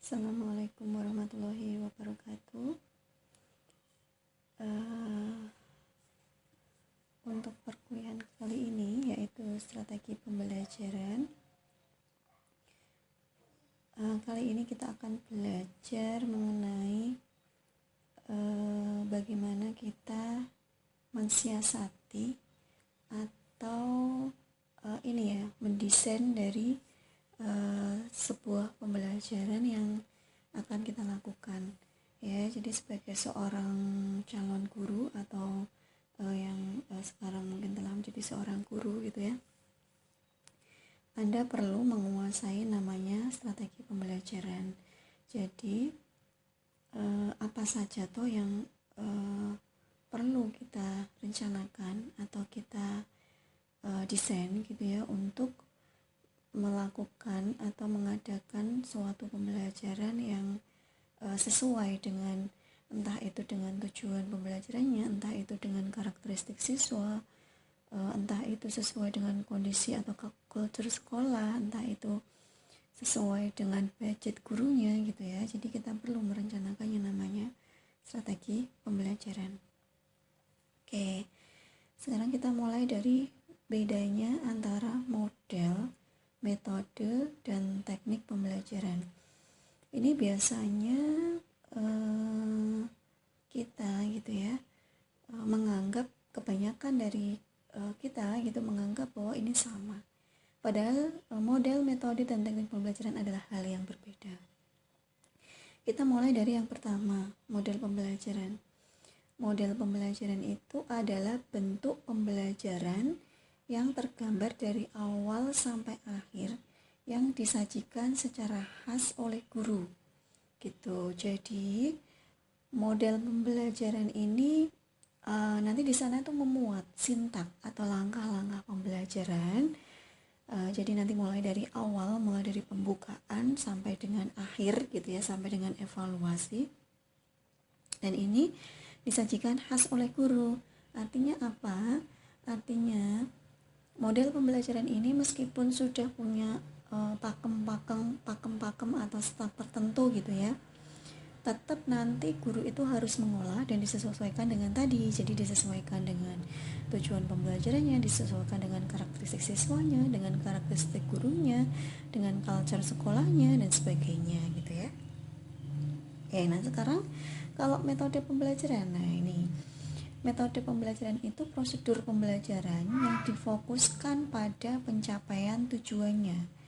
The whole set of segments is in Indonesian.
Assalamualaikum warahmatullahi wabarakatuh. Untuk perkuliahan kali ini yaitu strategi pembelajaran. Kali ini kita akan belajar mengenai bagaimana kita mensiasati atau mendesain dari sebuah pembelajaran yang akan kita lakukan. Ya, jadi sebagai seorang calon guru atau yang sekarang mungkin telah menjadi seorang guru gitu ya, Anda perlu menguasai namanya strategi pembelajaran. Jadi apa saja toh yang perlu kita rencanakan atau kita desain gitu ya untuk melakukan atau mengadakan suatu pembelajaran yang sesuai dengan entah itu dengan tujuan pembelajarannya, entah itu dengan karakteristik siswa, entah itu sesuai dengan kondisi atau kultur sekolah, entah itu sesuai dengan budget gurunya gitu ya. Jadi kita perlu merencanakan yang namanya strategi pembelajaran. Oke, sekarang kita mulai dari bedanya antara model, metode, dan teknik pembelajaran. Ini biasanya kita gitu ya menganggap, kebanyakan dari kita gitu menganggap bahwa ini sama. Padahal model, metode, dan teknik pembelajaran adalah hal yang berbeda. Kita mulai dari yang pertama, model pembelajaran. Model pembelajaran itu adalah bentuk pembelajaran yang tergambar dari awal sampai akhir yang disajikan secara khas oleh guru gitu. Jadi model pembelajaran ini nanti di sana itu memuat sintak atau langkah-langkah pembelajaran. Jadi nanti mulai dari awal, mulai dari pembukaan sampai dengan akhir gitu ya, sampai dengan evaluasi. Dan ini disajikan khas oleh guru. Artinya apa? Artinya model pembelajaran ini meskipun sudah punya pakem atau staf tertentu gitu ya, tetap nanti guru itu harus mengolah dan disesuaikan dengan tadi. Jadi disesuaikan dengan tujuan pembelajarannya, disesuaikan dengan karakteristik siswanya, dengan karakteristik gurunya, dengan culture sekolahnya dan sebagainya gitu ya. Nah sekarang kalau metode pembelajaran, ini metode pembelajaran itu prosedur pembelajaran yang difokuskan pada pencapaian tujuannya.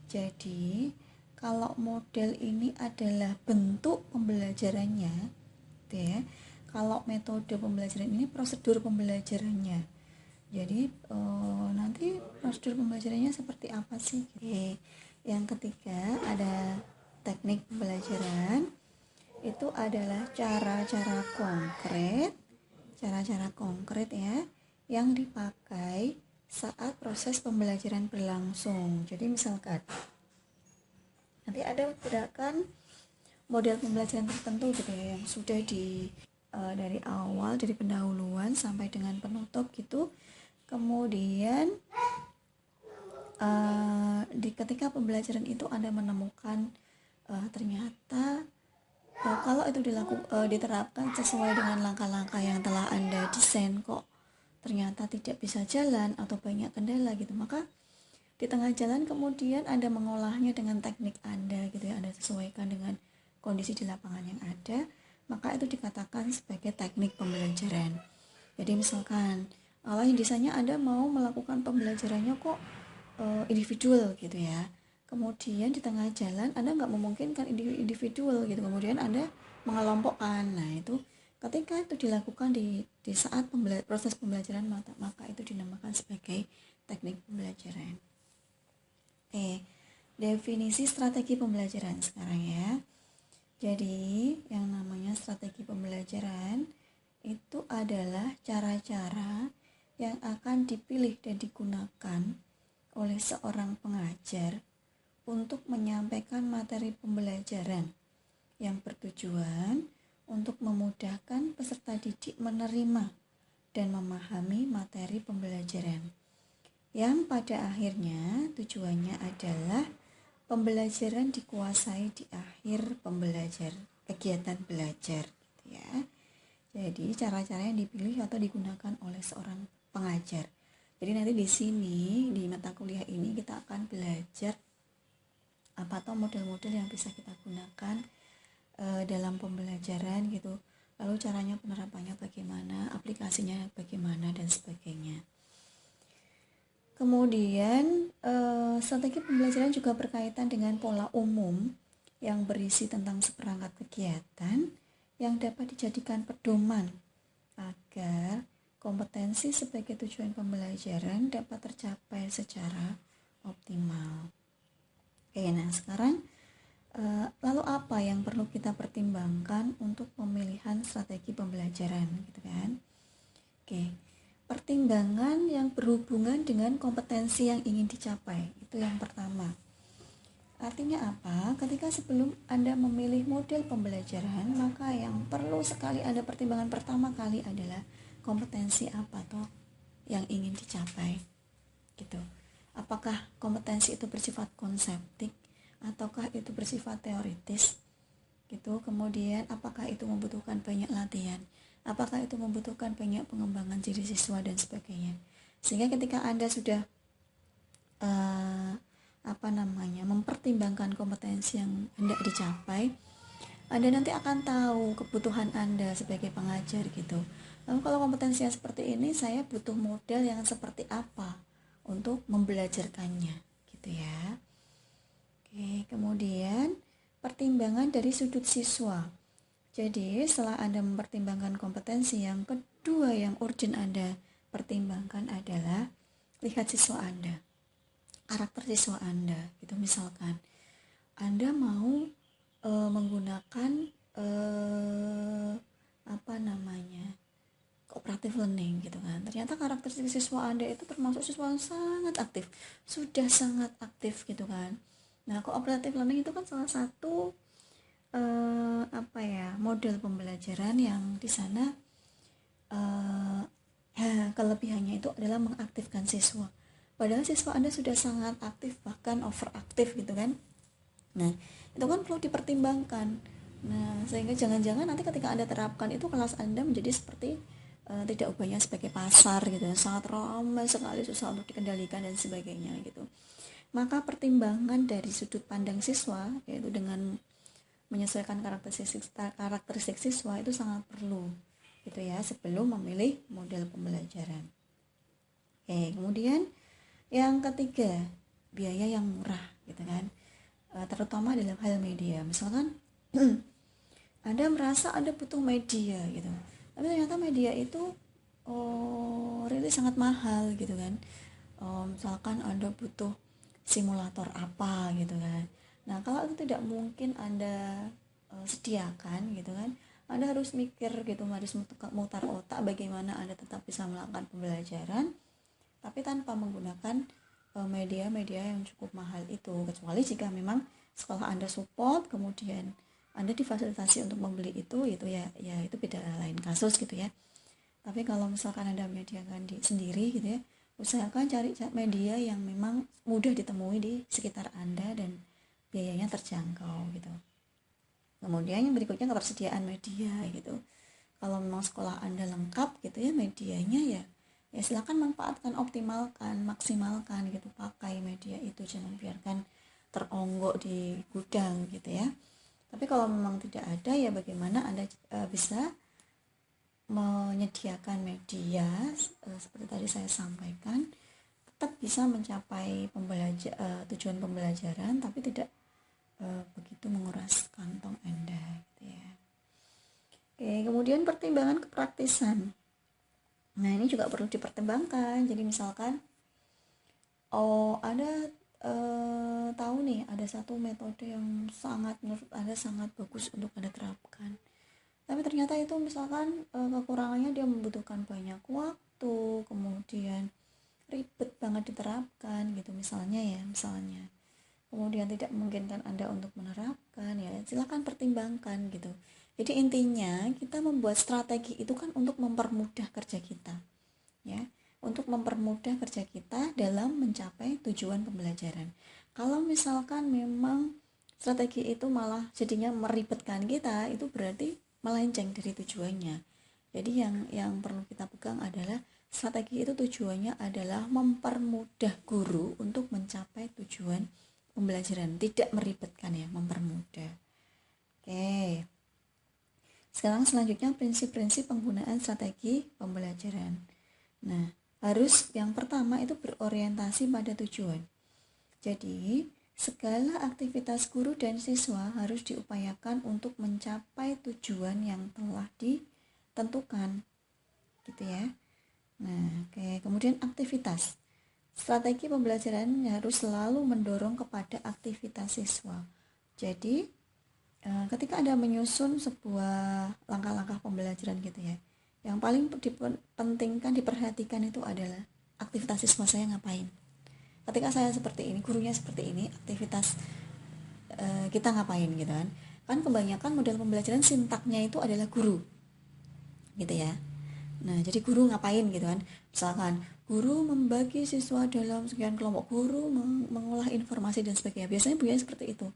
Jadi kalau model ini adalah bentuk pembelajarannya, gitu ya. Kalau metode pembelajaran ini prosedur pembelajarannya. Jadi nanti prosedur pembelajarannya seperti apa sih? Yang ketiga ada teknik pembelajaran. Itu adalah cara-cara konkret ya yang dipakai saat proses pembelajaran berlangsung. Jadi misalkan nanti ada gerakan model pembelajaran tertentu gitu ya yang sudah dari awal, dari pendahuluan sampai dengan penutup gitu. Kemudian ketika pembelajaran itu Anda menemukan ternyata kalau itu diterapkan sesuai dengan langkah-langkah yang telah Anda desain kok ternyata tidak bisa jalan atau banyak kendala gitu, maka di tengah jalan kemudian Anda mengolahnya dengan teknik Anda gitu ya, Anda sesuaikan dengan kondisi di lapangan yang ada, maka itu dikatakan sebagai teknik pembelajaran. Jadi misalkan yang desainnya Anda mau melakukan pembelajarannya kok individual gitu ya, kemudian di tengah jalan Anda nggak memungkinkan individual gitu, kemudian Anda mengelompokkan. Nah itu ketika itu dilakukan di saat proses pembelajaran, maka itu dinamakan sebagai teknik pembelajaran. Definisi strategi pembelajaran sekarang ya. Jadi yang namanya strategi pembelajaran itu adalah cara-cara yang akan dipilih dan digunakan oleh seorang pengajar untuk menyampaikan materi pembelajaran yang bertujuan untuk memudahkan peserta didik menerima dan memahami materi pembelajaran, yang pada akhirnya tujuannya adalah pembelajaran dikuasai di akhir kegiatan belajar gitu ya. Jadi cara-cara yang dipilih atau digunakan oleh seorang pengajar. Jadi nanti di sini di mata kuliah ini kita akan belajar apa atau model-model yang bisa kita gunakan dalam pembelajaran gitu. Lalu caranya penerapannya bagaimana, aplikasinya bagaimana dan sebagainya. Kemudian strategi pembelajaran juga berkaitan dengan pola umum yang berisi tentang seperangkat kegiatan yang dapat dijadikan pedoman agar kompetensi sebagai tujuan pembelajaran dapat tercapai secara optimal. Oke, nah sekarang lalu apa yang perlu kita pertimbangkan untuk pemilihan strategi pembelajaran gitu kan? Oke. Pertimbangan yang berhubungan dengan kompetensi yang ingin dicapai, itu yang pertama. Artinya apa? Ketika sebelum Anda memilih model pembelajaran, maka yang perlu sekali Anda pertimbangkan pertama kali adalah kompetensi apa toh yang ingin dicapai. Gitu. Apakah kompetensi itu bersifat konseptik ataukah itu bersifat teoritis? Gitu. Kemudian apakah itu membutuhkan banyak latihan? Apakah itu membutuhkan banyak pengembangan diri siswa dan sebagainya. Sehingga ketika Anda sudah mempertimbangkan kompetensi yang hendak dicapai, Anda nanti akan tahu kebutuhan Anda sebagai pengajar gitu. Lalu kalau kompetensi yang seperti ini, saya butuh model yang seperti apa untuk membelajarkannya gitu ya. Oke, kemudian pertimbangan dari sudut siswa. Jadi setelah Anda mempertimbangkan kompetensi, yang kedua yang urgent Anda pertimbangkan adalah lihat siswa Anda, karakter siswa Anda gitu. Misalkan Anda mau menggunakan cooperative learning gitu kan, ternyata karakteristik siswa Anda itu termasuk siswa yang sangat aktif, sudah sangat aktif gitu kan. Nah, cooperative learning itu kan salah satu model pembelajaran yang di sana kelebihannya itu adalah mengaktifkan siswa. Padahal siswa Anda sudah sangat aktif, bahkan overaktif gitu kan. Nah, itu kan perlu dipertimbangkan. Nah, sehingga jangan-jangan nanti ketika Anda terapkan itu kelas Anda menjadi seperti tidak ubahnya sebagai pasar gitu, sangat ramai sekali, susah untuk dikendalikan dan sebagainya gitu. Maka pertimbangan dari sudut pandang siswa, yaitu dengan menyesuaikan karakteristik siswa itu sangat perlu gitu ya sebelum memilih model pembelajaran. Oke, kemudian yang ketiga, biaya yang murah gitu kan, terutama dalam hal media. Misalkan Anda merasa Anda butuh media gitu, tapi ternyata media itu really sangat mahal gitu kan. Misalkan Anda butuh simulator apa gitu kan. Nah, kalau itu tidak mungkin Anda sediakan gitu kan, Anda harus mikir gitu, harus mutar otak bagaimana Anda tetap bisa melakukan pembelajaran tapi tanpa menggunakan media-media yang cukup mahal itu, kecuali jika memang sekolah Anda support, kemudian Anda difasilitasi untuk membeli itu ya itu beda lain kasus gitu ya. Tapi kalau misalkan Anda menyediakan sendiri gitu ya, usahakan cari media yang memang mudah ditemui di sekitar Anda dan biayanya terjangkau gitu. Kemudian yang berikutnya ketersediaan media gitu. Kalau memang sekolah Anda lengkap gitu ya medianya, ya silakan manfaatkan, optimalkan, maksimalkan gitu, pakai media itu, jangan biarkan teronggok di gudang gitu ya. Tapi kalau memang tidak ada, ya bagaimana Anda bisa menyediakan media seperti tadi saya sampaikan, tetap bisa mencapai tujuan pembelajaran tapi tidak begitu menguras kantong Anda gitu ya. Oke, kemudian pertimbangan kepraktisan. Nah, ini juga perlu dipertimbangkan. Jadi misalkan Anda tahu nih ada satu metode yang menurut Anda sangat bagus untuk Anda terapkan. Tapi ternyata itu misalkan kekurangannya dia membutuhkan banyak waktu, kemudian ribet banget diterapkan gitu misalnya. Kemudian tidak memungkinkan Anda untuk menerapkan, ya silakan pertimbangkan gitu. Jadi intinya kita membuat strategi itu kan untuk mempermudah kerja kita, ya, untuk mempermudah kerja kita dalam mencapai tujuan pembelajaran. Kalau misalkan memang strategi itu malah jadinya meribetkan kita, itu berarti melenceng dari tujuannya. Jadi yang perlu kita pegang adalah strategi itu tujuannya adalah mempermudah guru untuk mencapai tujuan pembelajaran, tidak meribetkan ya, mempermudah. Oke. Sekarang selanjutnya prinsip-prinsip penggunaan strategi pembelajaran. Nah, harus yang pertama itu berorientasi pada tujuan. Jadi, segala aktivitas guru dan siswa harus diupayakan untuk mencapai tujuan yang telah ditentukan. Gitu ya. Nah, oke. Kemudian aktivitas. Strategi pembelajaran harus selalu mendorong kepada aktivitas siswa. Jadi, ketika Anda menyusun sebuah langkah-langkah pembelajaran gitu ya, yang paling dipentingkan, diperhatikan itu adalah aktivitas siswa saya ngapain. Ketika saya seperti ini, gurunya seperti ini, aktivitas kita ngapain gitu kan. Kan kebanyakan model pembelajaran sintaknya itu adalah guru gitu ya. Nah, jadi guru ngapain gitu kan. Misalkan guru membagi siswa dalam sekian kelompok, guru mengolah informasi dan sebagainya. Biasanya bunyinya seperti itu.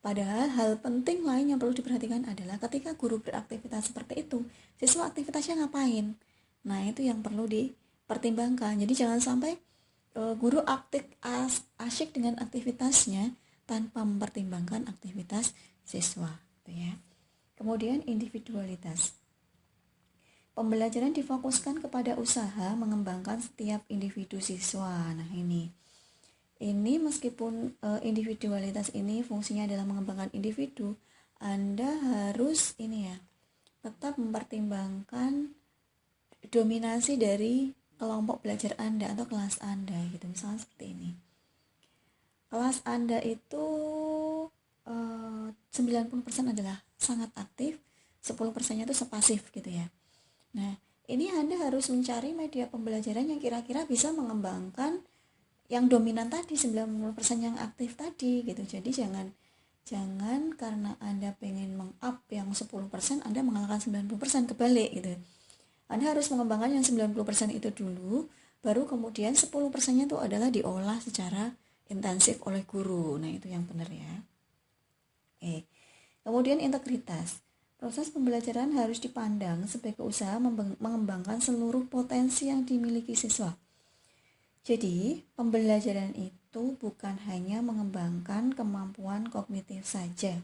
Padahal hal penting lain yang perlu diperhatikan adalah ketika guru beraktivitas seperti itu, siswa aktivitasnya ngapain? Nah, itu yang perlu dipertimbangkan. Jadi jangan sampai guru asyik dengan aktivitasnya tanpa mempertimbangkan aktivitas siswa, gitu ya. Kemudian individualitas. Pembelajaran difokuskan kepada usaha mengembangkan setiap individu siswa. Nah, ini meskipun individualitas ini fungsinya adalah mengembangkan individu, Anda harus tetap mempertimbangkan dominasi dari kelompok belajar Anda atau kelas Anda gitu. Misalnya seperti ini. Kelas Anda itu 90% adalah sangat aktif, 10%-nya itu pasif gitu ya. Nah, ini Anda harus mencari media pembelajaran yang kira-kira bisa mengembangkan yang dominan tadi, 90% yang aktif tadi gitu. Jadi jangan karena Anda pengen meng-up yang 10%, Anda mengalahkan 90%, kebalik gitu. Anda harus mengembangkan yang 90% itu dulu, baru kemudian 10%-nya itu adalah diolah secara intensif oleh guru. Nah, itu yang benar ya. Kemudian integritas. Proses pembelajaran harus dipandang sebagai usaha mengembangkan seluruh potensi yang dimiliki siswa. Jadi, pembelajaran itu bukan hanya mengembangkan kemampuan kognitif saja,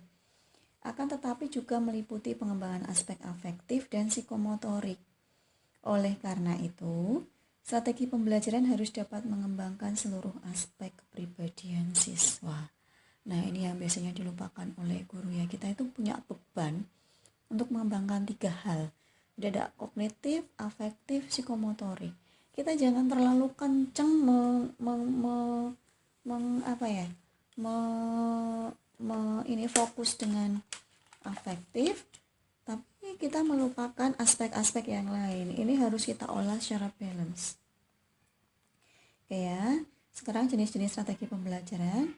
akan tetapi juga meliputi pengembangan aspek afektif dan psikomotorik. Oleh karena itu, strategi pembelajaran harus dapat mengembangkan seluruh aspek kepribadian siswa. Nah, ini yang biasanya dilupakan oleh guru ya. Kita itu punya beban untuk mengembangkan 3 hal. Ada kognitif, afektif, psikomotorik. Kita jangan terlalu kenceng ini fokus dengan afektif, tapi kita melupakan aspek-aspek yang lain. Ini harus kita olah secara balance. Oke ya. Sekarang jenis-jenis strategi pembelajaran.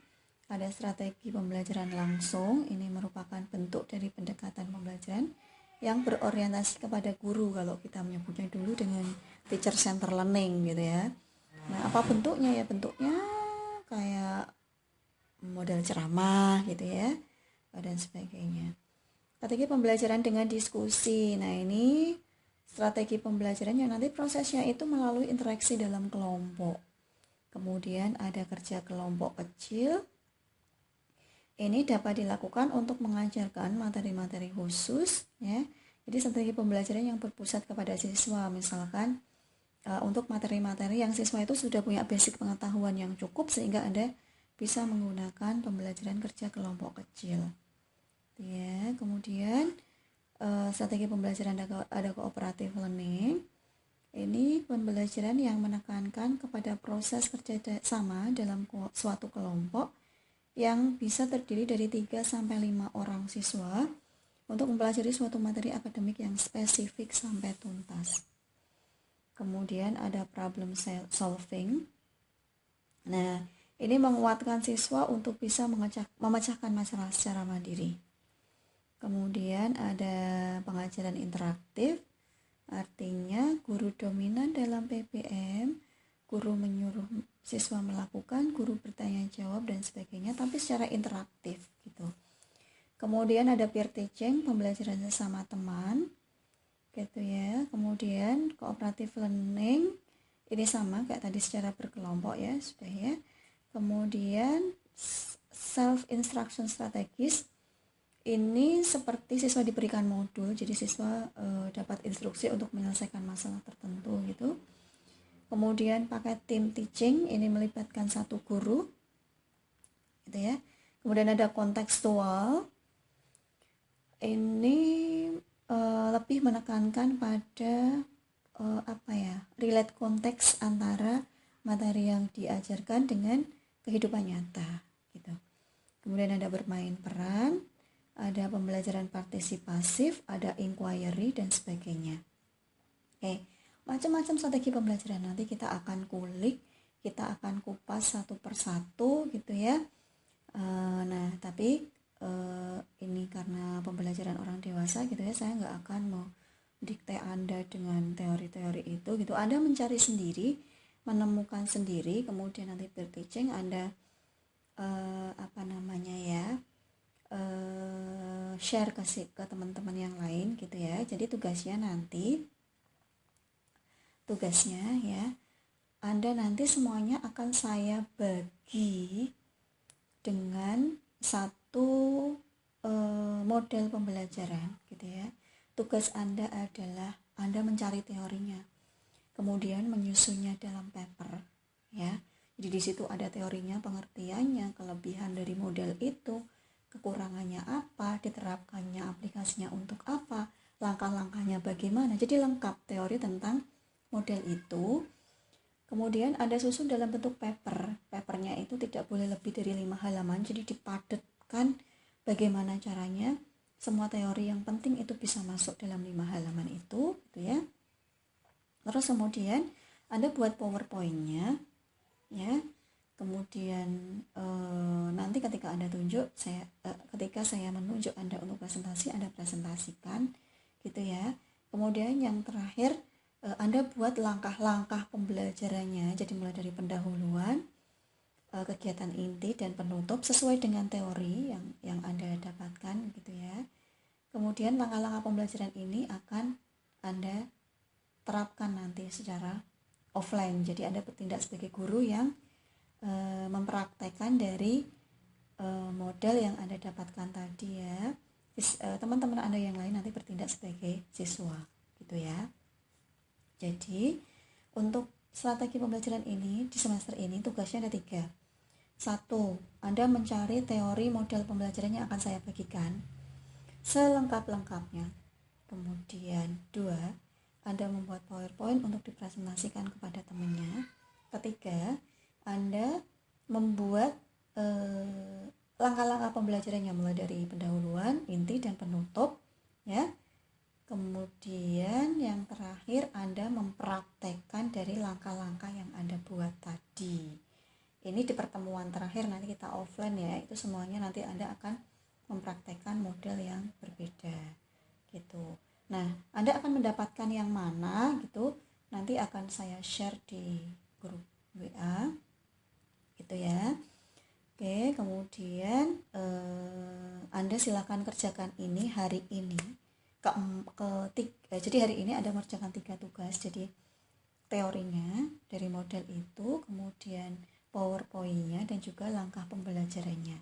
Ada strategi pembelajaran langsung, ini merupakan bentuk dari pendekatan pembelajaran yang berorientasi kepada guru, kalau kita menyebutnya dulu dengan teacher center learning gitu ya. Nah, apa bentuknya ya? Bentuknya kayak model ceramah gitu ya, dan sebagainya. Strategi pembelajaran dengan diskusi. Nah, ini strategi pembelajaran yang nanti prosesnya itu melalui interaksi dalam kelompok. Kemudian ada kerja kelompok kecil. Ini dapat dilakukan untuk mengajarkan materi-materi khusus ya. Jadi strategi pembelajaran yang berpusat kepada siswa, misalkan untuk materi-materi yang siswa itu sudah punya basic pengetahuan yang cukup sehingga Anda bisa menggunakan pembelajaran kerja kelompok kecil. Ya, kemudian strategi pembelajaran ada cooperative learning. Ini pembelajaran yang menekankan kepada proses kerja sama dalam suatu kelompok yang bisa terdiri dari 3-5 orang siswa untuk mempelajari suatu materi akademik yang spesifik sampai tuntas. Kemudian ada problem solving. Nah, ini menguatkan siswa untuk bisa memecahkan masalah secara mandiri. Kemudian ada pengajaran interaktif, artinya guru dominan dalam PPM, guru menyuruh siswa melakukan, guru bertanya jawab dan sebagainya, tapi secara interaktif gitu. Kemudian ada peer teaching, pembelajaran sesama teman gitu ya. Kemudian cooperative learning, ini sama kayak tadi secara berkelompok ya supaya. Kemudian self instruction strategis, ini seperti siswa diberikan modul, jadi siswa dapat instruksi untuk menyelesaikan masalah tertentu gitu. Kemudian pakai team teaching, ini melibatkan satu guru gitu ya. Kemudian ada kontekstual, ini lebih menekankan pada relate konteks antara materi yang diajarkan dengan kehidupan nyata gitu. Kemudian ada bermain peran, ada pembelajaran partisipasif, ada inquiry dan sebagainya. Oke, macam-macam strategi pembelajaran nanti kita akan kulik, kita akan kupas satu persatu gitu ya. Nah, tapi ini karena pembelajaran orang dewasa gitu ya, saya nggak akan mau dikte Anda dengan teori-teori itu gitu. Anda mencari sendiri, menemukan sendiri, kemudian nanti peer teaching Anda share ke teman-teman yang lain gitu ya. Jadi tugasnya ya, Anda nanti semuanya akan saya bagi dengan satu model pembelajaran gitu ya. Tugas Anda adalah Anda mencari teorinya, kemudian menyusunnya dalam paper ya. Jadi di situ ada teorinya, pengertiannya, kelebihan dari model itu, kekurangannya apa, diterapkannya aplikasinya untuk apa, langkah-langkahnya bagaimana. Jadi lengkap teori tentang model itu. Kemudian Anda susun dalam bentuk paper. Papernya itu tidak boleh lebih dari 5 halaman, jadi dipadatkan bagaimana caranya semua teori yang penting itu bisa masuk dalam 5 halaman itu gitu ya. Terus kemudian Anda buat PowerPoint-nya ya. Kemudian nanti ketika Anda ketika saya menunjuk Anda untuk presentasi, Anda presentasikan gitu ya. Kemudian yang terakhir Anda buat langkah-langkah pembelajarannya, jadi mulai dari pendahuluan, kegiatan inti dan penutup sesuai dengan teori yang Anda dapatkan gitu ya. Kemudian langkah-langkah pembelajaran ini akan Anda terapkan nanti secara offline. Jadi Anda bertindak sebagai guru yang mempraktekkan dari model yang Anda dapatkan tadi ya. Teman-teman Anda yang lain nanti bertindak sebagai siswa gitu ya. Jadi untuk strategi pembelajaran ini di semester ini tugasnya ada 3. 1. Anda mencari teori model pembelajaran yang akan saya bagikan selengkap-lengkapnya. Kemudian 2. Anda membuat PowerPoint untuk dipresentasikan kepada temannya. 3. Anda membuat langkah-langkah pembelajarannya mulai dari pendahuluan, inti, dan penutup ya. Kemudian yang terakhir Anda mempraktekkan dari langkah-langkah yang Anda buat tadi. Ini di pertemuan terakhir nanti kita offline ya, itu semuanya nanti Anda akan mempraktekkan model yang berbeda gitu. Nah, Anda akan mendapatkan yang mana gitu, nanti akan saya share di grup WA gitu ya. Oke, kemudian Anda silakan kerjakan ini hari ini. Jadi hari ini Anda mengerjakan 3 tugas. Jadi teorinya dari model itu, kemudian PowerPoint-nya, dan juga langkah pembelajarannya.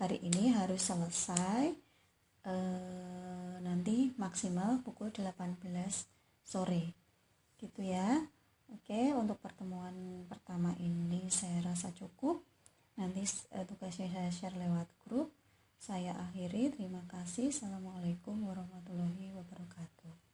Hari ini harus selesai nanti maksimal pukul 18 sore gitu ya. Oke, untuk pertemuan pertama ini saya rasa cukup. Nanti tugasnya saya share lewat grup. Saya akhiri, terima kasih. Assalamualaikum warahmatullahi wabarakatuh.